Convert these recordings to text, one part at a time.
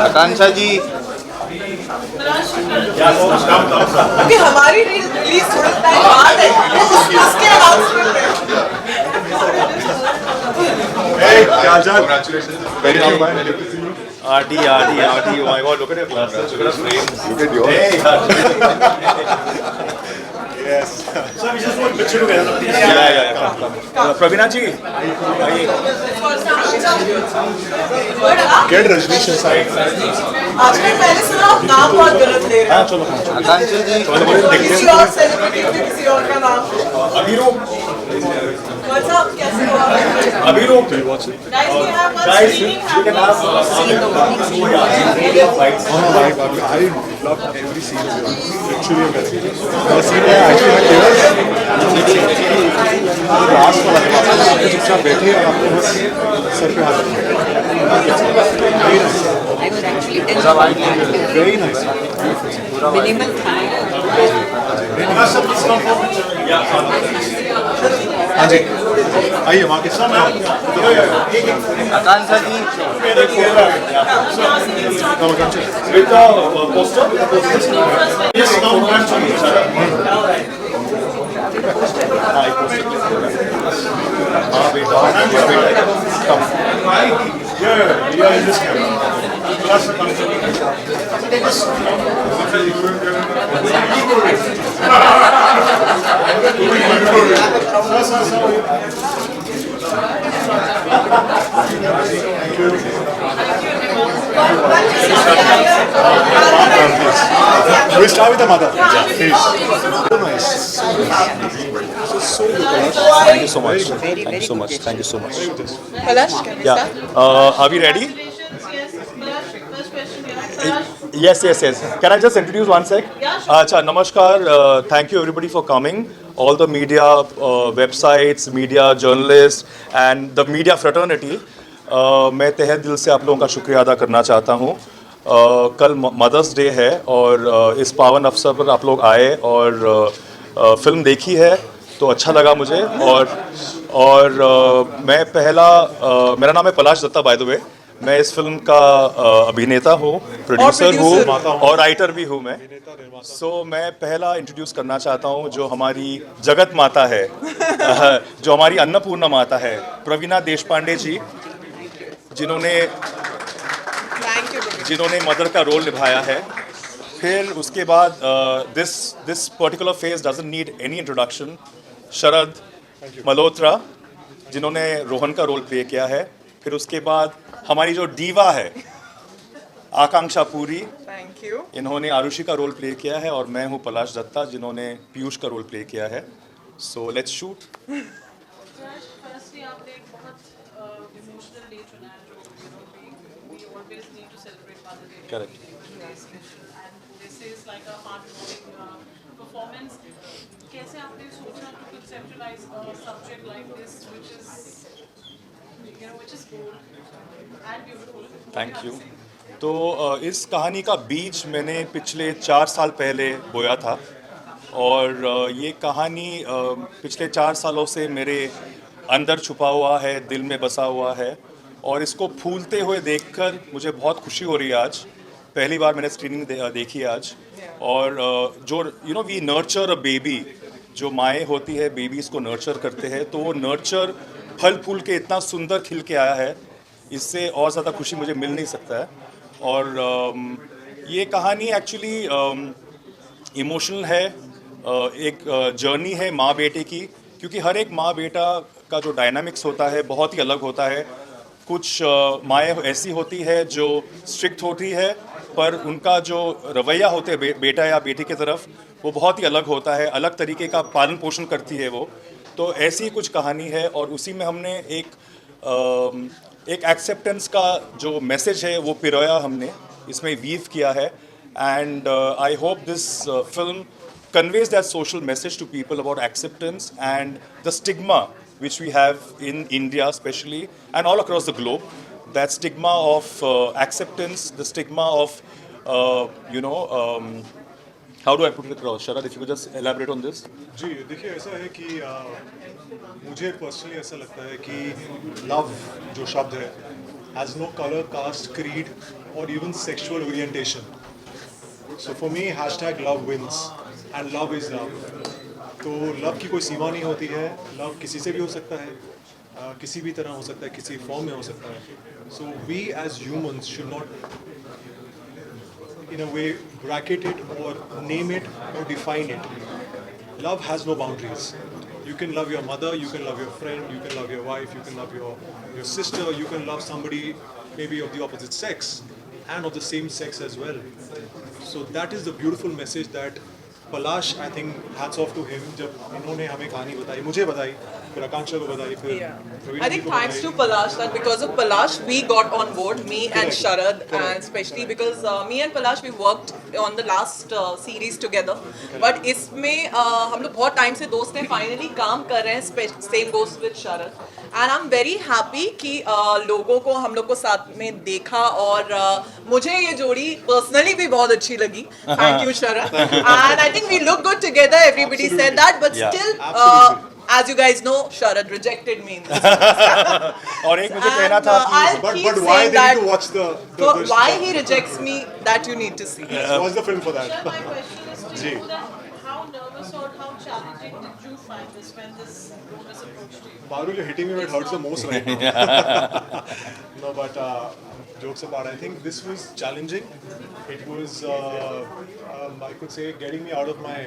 आकांक्षा जी क्योंकि हमारी रिलीज थोड़ा टाइम बाद है, उसके अनाउंसमेंट में। Very RD, oh my God, look at your glasses, look at your frames. Look at yours. Hey, Yes. So we just want picture together, please. yeah, come. Pravina ji, Get Rajneesh aside. आजकल मैंने सुना आप नाम बहुत गलत ले रहे हैं। चलो आकांक्षा जी किसी और सेलिब्रिटी के किसी और का नाम। अभिरूप, वैसा कैसे हुआ? Abhiroop. Guys, we have one Guys, screening you can happening. ask. I love every scene of yours. Literally amazing. The scene where actually my tears last वाला चुपचाप बैठे और आपको बस सर पे हाथ रखना I was actually telling very nice minimal time. हाँ जी आइए वहाँ के आकांक्षा जी, With the poster? Yes, now one from each other. Yeah, in this camera. Plus the We start with the mother. Please. So nice. So good. thank you so much. Very, Thank you so much. Thank you so much. Palash, can we Yeah. start? Are we ready? Yes, Palash, first question. Palash. Yes. Can I just introduce one sec? Yeah, sure. Acha, namaskar. Thank you everybody for coming. All the media, websites, media journalists, and the media fraternity. मैं तहे दिल से आप लोगों का शुक्रिया अदा करना चाहता हूँ. कल मदर्स डे है और इस पावन अवसर पर आप लोग आए और फिल्म देखी है तो अच्छा लगा मुझे. और मैं मेरा नाम है पलाश दत्ता बाय द वे. मैं इस फिल्म का अभिनेता हूँ, प्रोड्यूसर हूँ और राइटर भी हूँ मैं. मैं पहला इंट्रोड्यूस करना चाहता हूँ जो हमारी जगत माता है, जो हमारी अन्नपूर्णा माता है, प्रवीणा देशपांडे जी, जिन्होंने मदर का रोल निभाया है. फिर उसके बाद this particular face doesn't need any introduction. Sharad Malhotra जिन्होंने रोहन का रोल प्ले किया है. फिर उसके बाद हमारी जो डीवा है आकांक्षा पुरी, Thank you. इन्होंने आरुषि का रोल प्ले किया है. और मैं हूँ पलाश दत्ता जिन्होंने पीयूष का रोल प्ले किया है. So let's shoot. Firstly, आपने एक बहुत emotional day चुना है जो we always need to celebrate Mother Day. Correct. And this is like a heartwarming performance. कैसे आपने सोचा to conceptualize a subject like this, which is bold and beautiful? Thank you. तो इस कहानी का बीज मैंने पिछले 4 साल पहले बोया था और ये कहानी पिछले 4 सालों से मेरे अंदर छुपा हुआ है, दिल में बसा हुआ है और इसको फूलते हुए देखकर मुझे बहुत खुशी हो रही है. आज पहली बार मैंने स्क्रीनिंग देखी आज. और जो वी नर्चर अ बेबी, जो माएँ होती है बेबीज़ को नर्चर करते हैं, तो वो नर्चर फल फूल के इतना सुंदर खिल के आया है. इससे और ज़्यादा खुशी मुझे मिल नहीं सकता है. और ये कहानी एक्चुअली इमोशनल है. एक जर्नी है माँ बेटे की, क्योंकि हर एक माँ बेटा का जो डायनामिक्स होता है बहुत ही अलग होता है. कुछ माएँ ऐसी होती है जो स्ट्रिक्ट होती है, पर उनका जो रवैया होता है बेटा या बेटी की तरफ वो बहुत ही अलग होता है, अलग तरीके का पालन पोषण करती है वो. तो ऐसी ही कुछ कहानी है और उसी में हमने एक एक्सेप्टेंस का जो मैसेज है वो पिरोया हमने इसमें वीव किया है. And I hope this film conveys that social message to people about acceptance and the stigma which we have in India especially and all across the globe. That stigma of acceptance, the stigma of How do I put it across? Sharad, if you could just elaborate on this. जी देखिए ऐसा है कि मुझे personally ऐसा लगता है कि love जो शब्द है has no colour caste creed और even sexual orientation. So for me hashtag love wins and love is love. तो लव की कोई सीमा नहीं होती है. लव किसी से भी हो सकता है, किसी भी तरह हो सकता है, किसी फॉर्म में हो सकता है. So we as humans should not in a way bracket it or name it or define it. Love has no boundaries. You can love your mother, you can love your friend, you can love your wife, you can love your sister, you can love somebody maybe of the opposite sex and of the same sex as well. So that is the beautiful message that Palash, I think, hats off to him. जब इन्होंने हमें कहानी बताई, मुझे बताई, फिर आकांक्षा को बताई, फिर प्रवीण I जी think को thanks बताई. to Palash that because of Palash we got on board, me and Sharad, and especially because me and Palash we worked on the last series together. But इसमें हम लोग बहुत time से दोस्त हैं, finally काम कर रहे हैं. Same goes with Sharad. And I'm very happy कि लोगों को हम लोग को साथ में देखा और मुझे ये जोड़ी personally भी बहुत अच्छी लगी. Thank you Sharad. And I think we look good together. Everybody said that, but Yeah. still. As you guys know, Sharad rejected me in this. और एक मुझे कहना था कि I'll But keep why saying they that. need to watch the So why he rejects me, that you need to see. watch the film for that. Sir, my question is to Ji. you that how nervous or how challenging did you find this when this role was approached to you? Baru, you're hitting me where it hurts the most right now. No, but jokes apart, I think this was challenging. It was, I could say, getting me out of my,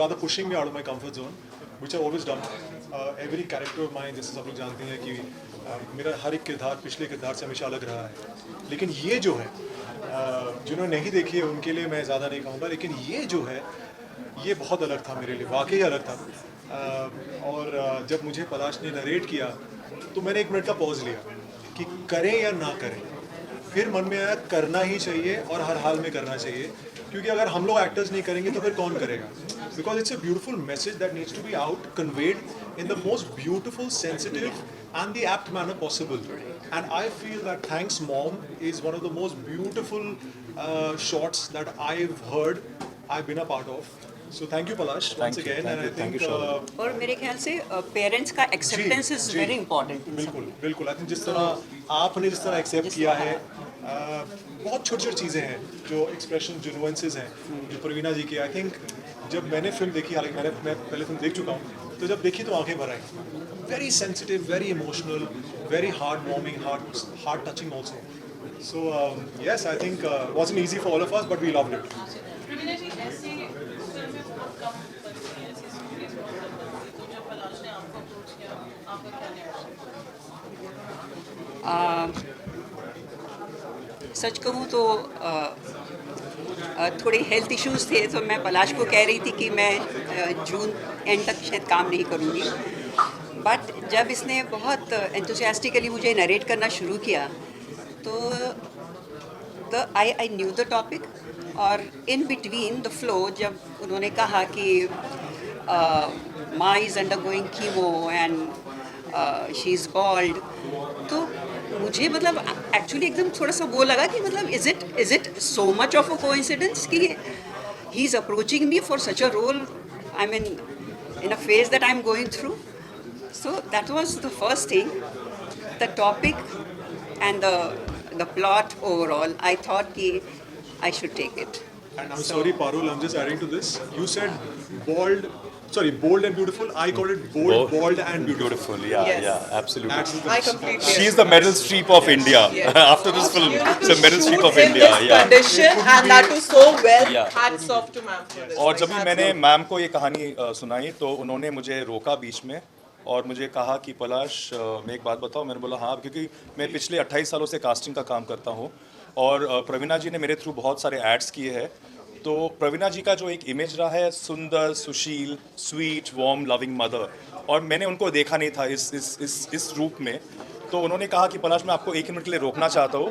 rather pushing me out of my comfort zone, which I've always done. Every character of mine, जैसे सब लोग जानते हैं कि मेरा हर एक किरदार पिछले किरदार से हमेशा अलग रहा है. लेकिन ये जो है, जिन्होंने नहीं देखी है उनके लिए मैं ज़्यादा नहीं कहूँगा, लेकिन ये जो है, ये बहुत अलग था मेरे लिए, वाकई अलग था. और जब मुझे पलाश ने नरेट किया तो मैंने एक मिनट का पॉज लिया कि करें या ना करें. फिर मन में आया करना ही चाहिए और हर हाल में करना चाहिए, क्योंकि अगर हम लोग एक्टर्स नहीं करेंगे तो फिर कौन करेगा. Because it's a beautiful message that needs to be out conveyed in the most beautiful sensitive and the apt manner possible. And I feel that Thanks Mom is one of the most beautiful shots that I've heard, I've been a part of. So thank you Palash once again. And I thank think you, Sharad. और मेरे ख्याल से parents का acceptance is जी, very important. बिल्कुल बिल्कुल. I think जिस तरह आपने जिस तरह एक्सेप्ट किया है, बहुत छोटी छोटी चीज़ें हैं जो एक्सप्रेशन जो नुएंसेस हैं जो प्रवीणा जी की. आई थिंक जब मैंने फिल्म देखी, हालांकि मैं पहले फिल्म देख चुका हूँ, तो जब देखी तो आंखें भर आई. Very sensitive, very emotional, very heart warming, heart touching also. So yes, I think wasn't easy for all of us, but we loved it. प्रवीणा जी, ऐसी फिल्में बहुत कम बनती हैं, ऐसी सीरीज बहुत कम बनती हैं, तो जब पलाश ने आपको अप्रोच किया, आपका क्या रिएक्शन? सच कहूँ तो थोड़े हेल्थ इश्यूज थे, तो मैं पलाश को कह रही थी कि मैं जून एंड तक शायद काम नहीं करूँगी. बट जब इसने बहुत एंथुसियास्टिकली मुझे नरेट करना शुरू किया तो आई न्यू द टॉपिक. और इन बिटवीन द फ्लो जब उन्होंने कहा कि maa is undergoing chemo and she is bald, तो मुझे मतलब एक्चुअली एकदम थोड़ा सा वो लगा कि मतलब is it so much of a coincidence कि he is approaching me for such a role, I mean in a phase that I am going through. So that was the first thing, the topic and the plot overall. I thought ki I should take it. And I'm sorry, Parul, I'm just adding to this. You said bold and beautiful. I called it bold and beautiful. Beautiful, yeah, Yes. yeah, absolutely. That's the I completely She's the Meryl Streep of India. Yes. After this film, You know, it's the to Meryl Streep shoot of in India. this Yeah. condition and that too so well. Yeah. Hats off to ma'am for this. और Like, जब भी hats मैंने off. Ma'am को ये कहानी सुनाई तो उन्होंने मुझे रोका बीच में और मुझे कहा कि पलाश, मैं एक बात बताऊं. मैंने बोला हाँ, क्योंकि मैं पिछले 28 सालों से कास्टिंग का काम करता हूं और प्रवीणा जी ने मेरे थ्रू बहुत सारे एड्स किए हैं. तो प्रवीणा जी का जो एक इमेज रहा है, सुंदर, सुशील, स्वीट, वार्म, लविंग मदर, और मैंने उनको देखा नहीं था इस रूप में. तो उन्होंने कहा कि पलाश, मैं आपको एक मिनट के लिए रोकना चाहता हूँ.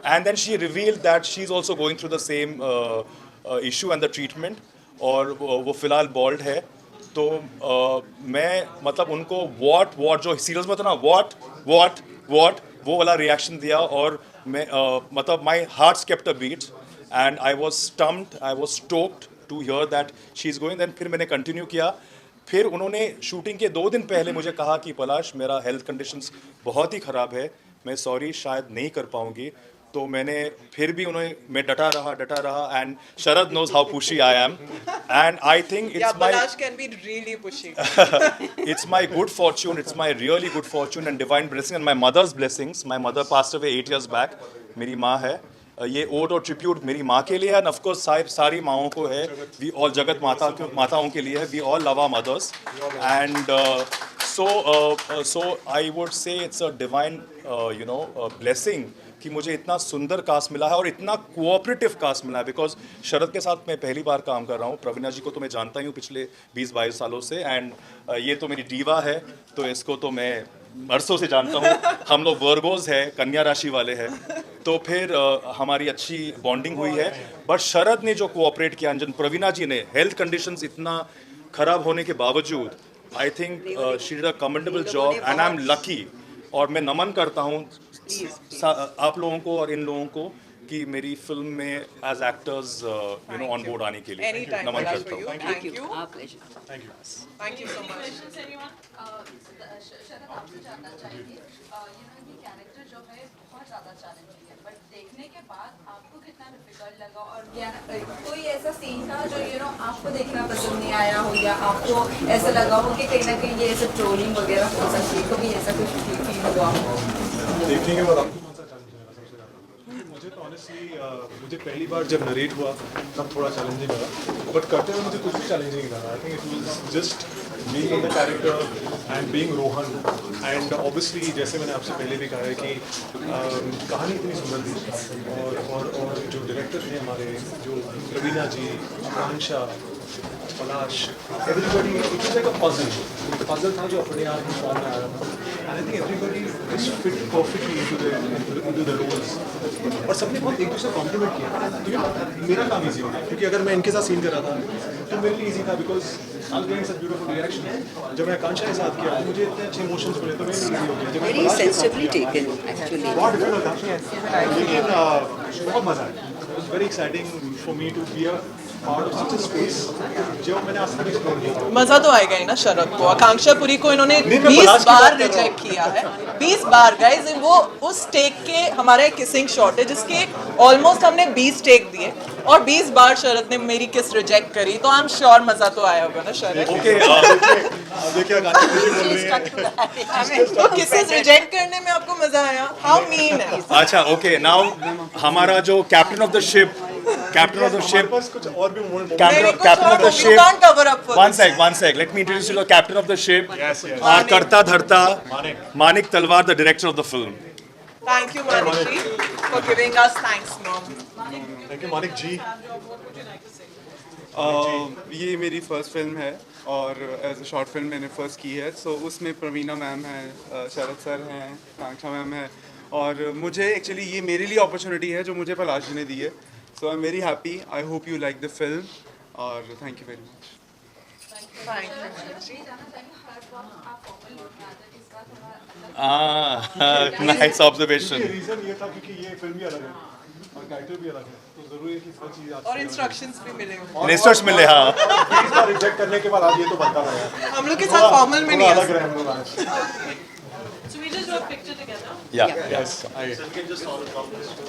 And then she revealed that she is also going through the same issue and the treatment, और वो फ़िलहाल बॉल्ड है. तो मैं मतलब उनको वॉट जो सीरियल्स में था ना, वॉट वो वाला रिएक्शन दिया. और मैं मतलब my heart kept a beat and I was stumped, I was stoked to hear that she is going, then फिर मैंने कंटिन्यू किया। फिर उन्होंने शूटिंग के 2 दिन पहले मुझे कहा कि पलाश मेरा हेल्थ कंडीशंस बहुत ही ख़राब है, मैं सॉरी शायद नहीं कर पाऊँगी। तो मैंने फिर भी मैं डटा रहा and Sharad knows how pushy I am and I think Yeah, it's my Palash can be really pushy. it's my good fortune, it's my really good fortune and divine blessing and my mother's blessings. My mother passed away 8 years back. मेरी माँ है। ये ओट और tribute मेरी माँ के लिए है, ऑफ कोर्स सारी माँओं को है। वी ऑल जगत माताओं के लिए है। We all love our mothers and so I would say it's a divine blessing कि मुझे इतना सुंदर कास्ट मिला है और इतना कोऑपरेटिव कास्ट मिला है। बिकॉज शरद के साथ मैं पहली बार काम कर रहा हूँ। प्रवीणा जी को तो मैं जानता ही हूँ पिछले 20-22 सालों से एंड ये तो मेरी डीवा है, तो इसको तो मैं बरसों से जानता हूँ। हम लोग वर्गोज है, कन्या राशि वाले हैं, तो फिर हमारी अच्छी बॉन्डिंग हुई है। बट शरद ने जो कोऑपरेट किया, अंजन प्रवीणा जी ने, हेल्थ कंडीशंस इतना खराब होने के बावजूद I think she did a commendable job and I am lucky. और मैं नमन करता हूँ आप लोगों को और इन लोगों को कि मेरी फिल्म में एज एक्टर्स ऑन बोर्ड आने के लिए Anytime, नमन Palash, करता for हूँ। you. Thank you. Our pleasure. Thank you so much. Questions, anyone? शरद आपसे जानना चाहेंगे ये कैरेक्टर जो है बहुत ज़्यादा चैलेंजिंग है, बट देखने के बाद आपको कितना डिफिकल्ट लगा और क्या कोई ऐसा सीन था जो आपको देखना पसंद नहीं आया हो या आपको ऐसा लगा हो कि कहीं ना कहीं ये ऐसे ट्रोलिंग वगैरह हो सकती है, कभी ऐसा कुछ फील हुआ हो? देखने के बाद आपको कौन सा चैलेंज लगा सबसे ज़्यादा? मुझे तो ऑनेस्टली मुझे पहली बार जब नरेट हुआ तब थोड़ा चैलेंजिंग लगा, बट करते हुए मुझे कुछ भी चैलेंजिंग लगा। I think it was just being in the character and being Rohan and obviously जैसे मैंने आपसे पहले भी कहा है कि कहानी इतनी सुंदर थी और जो डायरेक्टर थे हमारे, जो Praveena ji, Akanksha, Palash, everybody, it was like a puzzle था जो अपने आप में फॉर्म में आ रहा था। And I think everybody just fit perfectly into the roles और सबने बहुत एक दूसरे कॉम्प्लीमेंट किया, क्योंकि मेरा काम ईजी होगा, क्योंकि अगर मैं इनके साथ सीन कर रहा था तो मेरे लिए ईजी था because I was getting such beautiful reaction. जब मैं आकांक्षा के साथ किया तो मुझे इतने अच्छे इमोशंस मिले तो मेरे लिए ईजी हो गया। जब मैं Very पलाश के साथ sensibly किया, taken, actually. बहुत डिफिकल्ट था, लेकिन बहुत मजा आया। It was very exciting for me to be a part of such a space जो मैंने आज तक एक्सप्लोर नहीं किया। मजा तो आएगा ही ना शरद को। आकांक्षा पुरी को इन्होंने नहीं, मैं 20 पलाश की बार बात कर रहा हूँ। रिजेक्ट किया है, 20 बार गाइस। वो उस टेक के हमारा एक किसिंग शॉट है जिसके ऑलमोस्ट हमने 20 टेक दिए और 20 बार शरद ने मेरी किस रिजेक्ट करी, तो आई एम श्योर मजा तो आया होगा ना शरद। ओके देखिए आकांक्षा मुझे बोल रही है तो किसेस रिजेक्ट करने में आपको मजा आया? हाउ मीन है। अच्छा ओके नाउ हमारा जो कैप्टन ऑफ द शिप हमारे पास कुछ और भी moment captain of the You ship. can't cover up for One this. sec. Let me introduce you to the captain of the ship. Yes. Our karta dharta Manik. Manik Talwar, the director of the film. Thank you, Manik ji, for giving us thanks, mom. Thank you Manik ji. ये मेरी first film है और as a short film मैंने first की है। सो उसमें प्रवीणा ma'am है, शरद sir हैं, आकांक्षा मैम है और मुझे एक्चुअली ये मेरे लिए अपॉर्चुनिटी है जो मुझे पलाश जी ने दी है। So I am very happy. I hope you like the film और thank you very much. Thank you, Manik ji. Nice observation. Reason ये था क्योंकि ये फिल्म भी अलग है और टाइटल भी अलग है, तो जरूरी है कि सब चीज और इंस्ट्रक्शंस भी मिले होंगे। Ministers मिले हाँ. रिजेक्ट करने के बाद आज ये तो बनता था यार। हम लोग के साथ फॉर्मल में नहीं अलग है। रहे हम लोग आज। So we just do a picture together. Yeah. Yes आइए।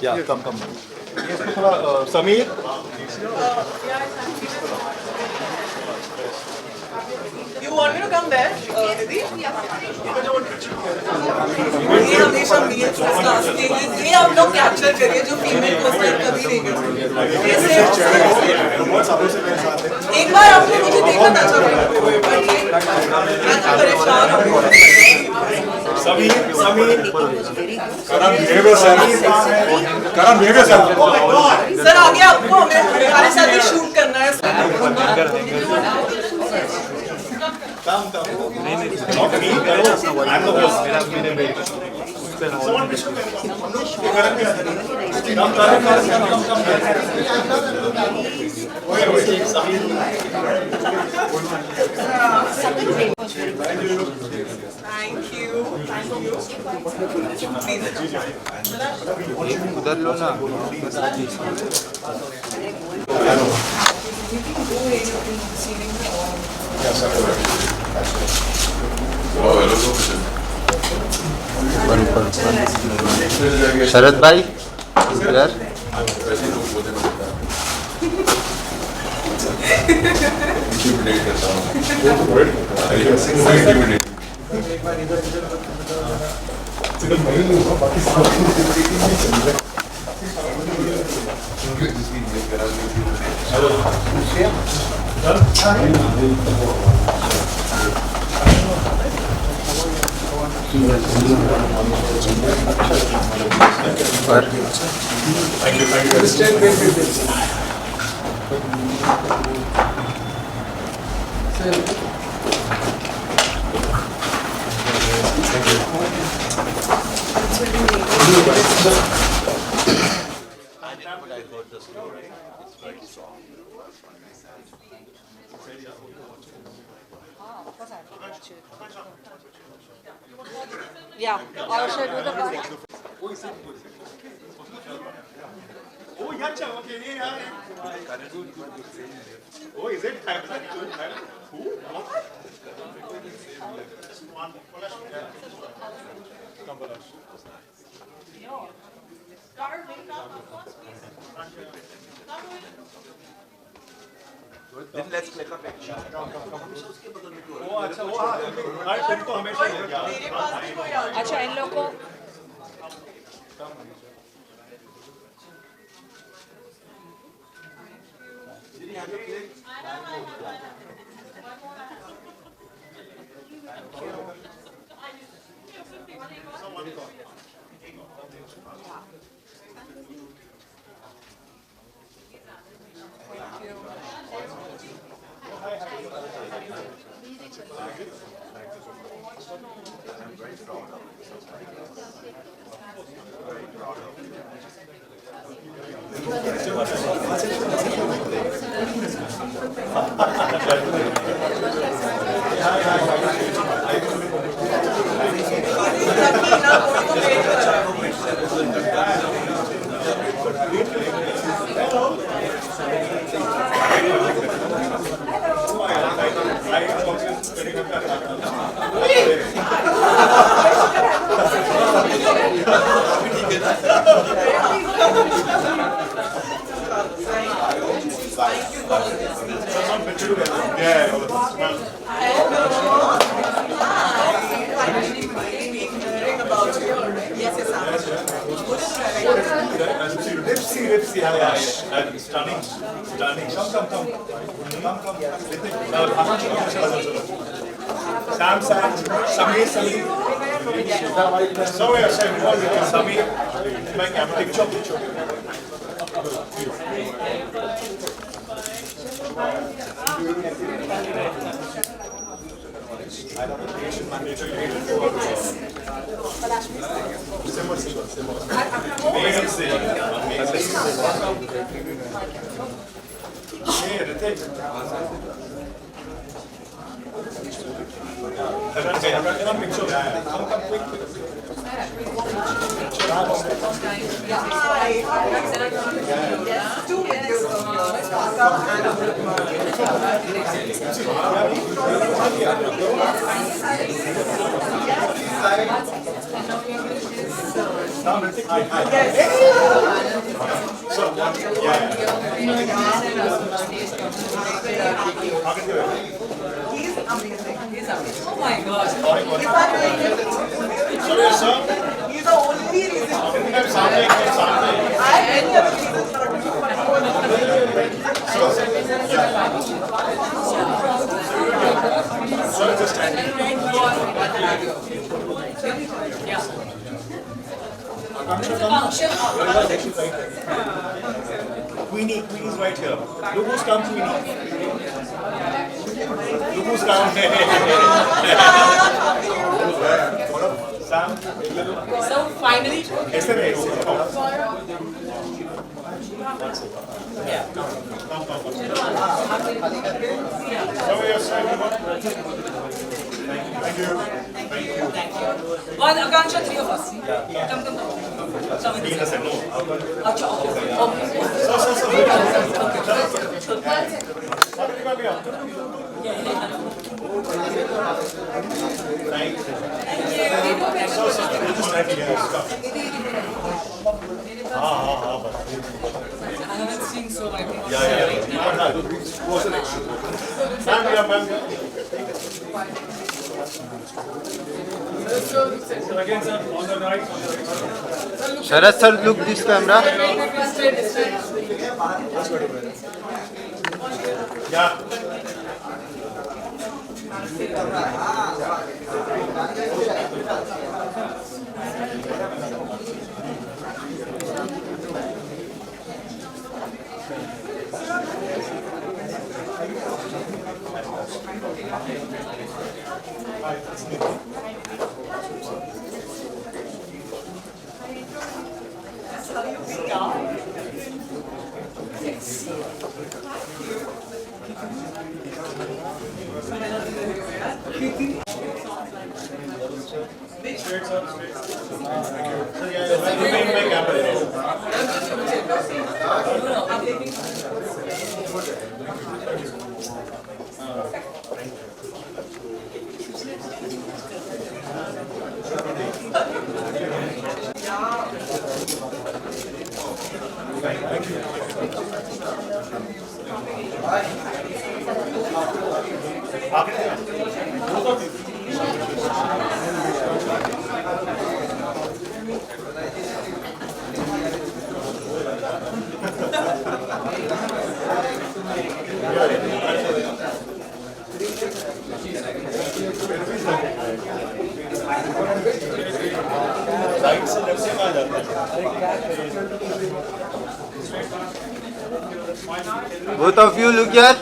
Yeah. Come. थोड़ा Sameer. You want me to come there, Didi? ये हमेशा मेल स्टार्स के लिए ये आप लोग कैप्चर करिए जो फीमेल पोस्टर कभी नहीं करते। ये सिर्फ बहुत सालों से मेरे साथ है। एक बार आपने मुझे देखा था जब मैं तो परेशान हूँ। समीर. करण बिहेवियर सर। सर आगे आपको हमारे साथ ही शूट करना है। I'm the host. Thank you. Please. शरद भाई इधर पर Yeah, or should I do the part? Oh, yeah, okay, yeah. Oh, is it? Who? What? Come, Palash. Then let's click a picture. Oh, अच्छा वो हाँ हर film तो हमेशा होगा मेरे पास भी कोई आ अच्छा इन लोग को Ripsy, yeah. Stunning. Come. Sam, Samir. So, yeah, Samir. My camera, picture. Oh my gosh. He's the only reason. I have many other reasons for Queenie's right here. Look who's come, Queenie. Look who's come. Sam, So finally, SMS. Come. Show your side. One Akansha, three of us. Come. अच्छा, I haven't seen, so I think. Sharad sir, look this camera. Both of you look here.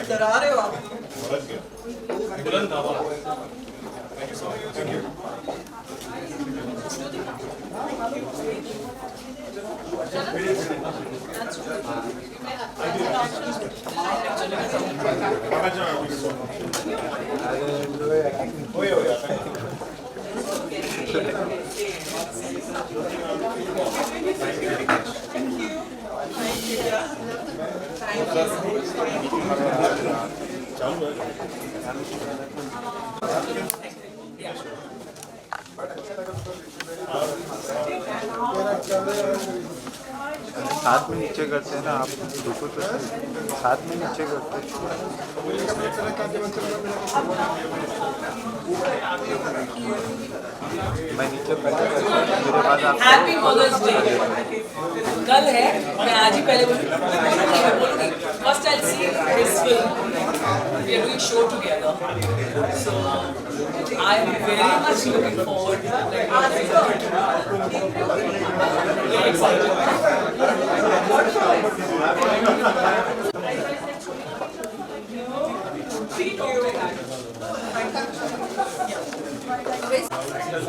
डरा रहे हो आप? साथ में नीचे करते हैं ना आप, रुको तो सही। साथ में नीचे करते हैं। मैं नीचे पहले करता हूँ, मेरे बाद आप। हैप्पी मदर्स डे कल है, मैं आज ही पहले बोलूँगी first I see this film, we are doing show together, so I am very much looking forward,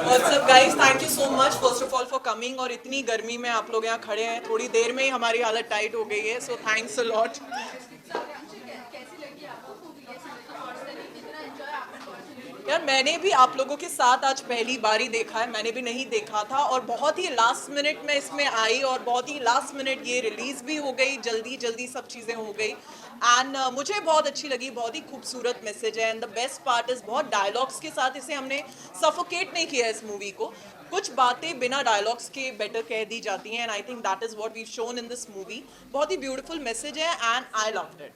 What's up guys, thank you so much first of all for coming। और इतनी गर्मी में आप लोग यहाँ खड़े हैं, थोड़ी देर में ही हमारी हालत टाइट हो गई है, so thanks a lot। यार मैंने भी आप लोगों के साथ आज पहली बार ही देखा है, मैंने भी नहीं देखा था और बहुत ही लास्ट मिनट में इसमें आई और बहुत ही लास्ट मिनट ये रिलीज भी हो गई, जल्दी सब चीज़ें हो गई एंड मुझे बहुत अच्छी लगी, बहुत ही खूबसूरत मैसेज है and the best part is बहुत डायलॉग्स के साथ इसे हमने सफोकेट नहीं किया इस मूवी को, कुछ बातें बिना डायलॉग्स के बेटर कह दी जाती हैं and I think that is what we shown in this movie. बहुत ही ब्यूटीफुल मैसेज है and I loved it.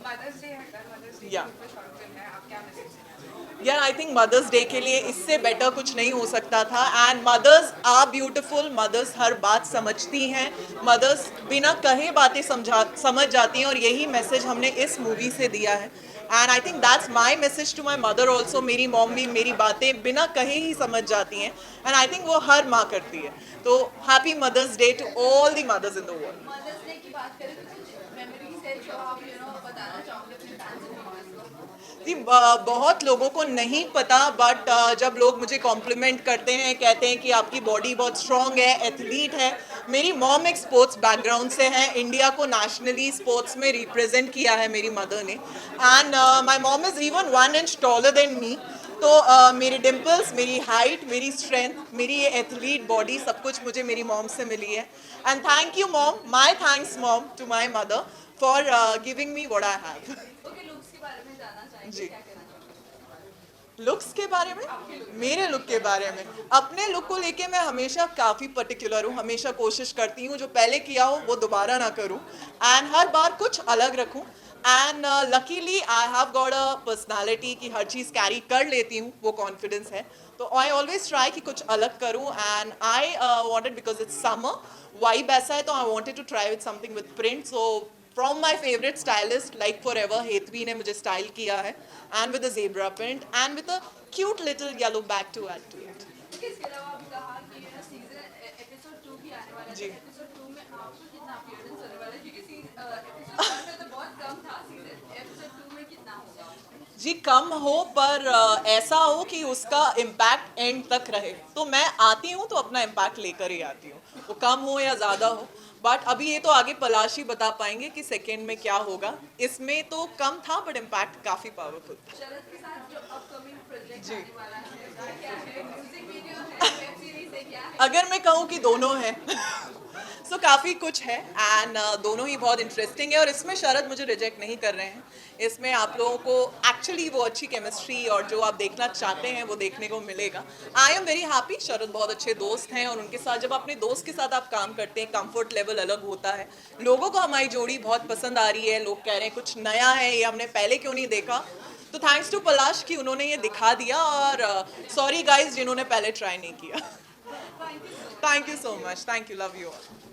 Mother's Day है कल, मदर्स डे Yeah. पे शॉर्ट फिल्म है, आप क्या मैसेज देना? यार आई थिंक मदर्स डे के लिए इससे बेटर कुछ नहीं हो सकता था and mothers are beautiful, mothers हर बात समझती हैं, मदर्स बिना कहे बातें समझ जाती हैं और यही मैसेज हमने इस मूवी से दिया है and I think that's my message to my mother also. मेरी मॉम भी मेरी बातें बिना कहे ही समझ जाती हैं एंड आई थिंक वो हर माँ करती है, तो happy Mother's Day to all the mothers in the world. Mother's Day की बात करें तो कुछ मेमोरीज है जो आप बताना चाहोगे अपने फैंस को? जी बहुत लोगों को नहीं पता बट जब लोग मुझे कॉम्प्लीमेंट करते हैं, कहते हैं कि आपकी बॉडी बहुत स्ट्रॉन्ग है, एथलीट है, मेरी मॉम एक स्पोर्ट्स बैकग्राउंड से है, इंडिया को नेशनली स्पोर्ट्स में रिप्रेजेंट किया है मेरी मदर ने, and my mom is even 1 inch taller than me. तो मेरी डिम्पल्स, मेरी हाइट, मेरी स्ट्रेंथ, मेरी ये एथलीट बॉडी, सब कुछ मुझे मेरी मॉम से मिली है। And thank you mom, my thanks mom to my mother for giving me what I have. Okay, looks के बारे में जानना चाहेंगे, जी। क्या कहना चाहेंगे? लुक्स के बारे में, मेरे लुक के बारे में, अपने लुक को लेके मैं हमेशा काफ़ी पर्टिकुलर हूँ, हमेशा कोशिश करती हूँ जो पहले किया हो वो दोबारा ना करूँ, एंड हर बार कुछ अलग रखूँ। And luckily I have got a personality कि हर चीज़ कैरी कर लेती हूँ, वो कॉन्फिडेंस है। तो आई ऑलवेज ट्राई कि कुछ अलग करूँ, and I wanted because it's summer, vibe ऐसा है तो I wanted to try with something with print. So from my favourite stylist like forever Hetvi ने मुझे स्टाइल किया है, and with a zebra print and with a cute little yellow bag to add to it. Okay, इसके अलावा आप कहा कि ये सीजन एपिसोड 2 भी आने वाला है, जी। एपिसोड 2 में आपको कितना अपीयरेंस होने वाला है, क्योंकि एपिसोड 1 में तो बहुत कम था, सीजन एपिसोड 2 में कितना होगा? जी कम हो पर ऐसा हो कि उसका इम्पैक्ट एंड तक रहे। तो मैं आती हूँ तो अपना इम्पैक्ट लेकर ही आती हूँ, वो कम हो या ज़्यादा हो। बट अभी ये तो आगे पलाश ही बता पाएंगे कि सेकेंड में क्या होगा। इसमें तो कम था बट इम्पैक्ट काफ़ी पावरफुल था। शरद के साथ जो अपकमिंग प्रोजेक्ट जी। आने वाला है, क्या है? म्यूजिक वीडियो है, वेब सीरीज है, क्या है? अगर मैं कहूँ कि दोनों हैं सो काफ़ी कुछ है, एंड दोनों ही बहुत इंटरेस्टिंग है। और इसमें शरद मुझे रिजेक्ट नहीं कर रहे हैं, इसमें आप लोगों को एक्चुअली वो अच्छी केमिस्ट्री और जो आप देखना चाहते हैं वो देखने को मिलेगा। आई एम वेरी हैप्पी, शरद बहुत अच्छे दोस्त हैं और उनके साथ जब अपने दोस्त के साथ आप काम करते हैं कंफर्ट लेवल अलग होता है। लोगों को हमारी जोड़ी बहुत पसंद आ रही है, लोग कह रहे हैं कुछ नया है, ये हमने पहले क्यों नहीं देखा। तो थैंक्स टू पलाश कि उन्होंने ये दिखा दिया, और सॉरी गाइज जिन्होंने पहले ट्राई नहीं किया। Thank you so much, thank you, love you all.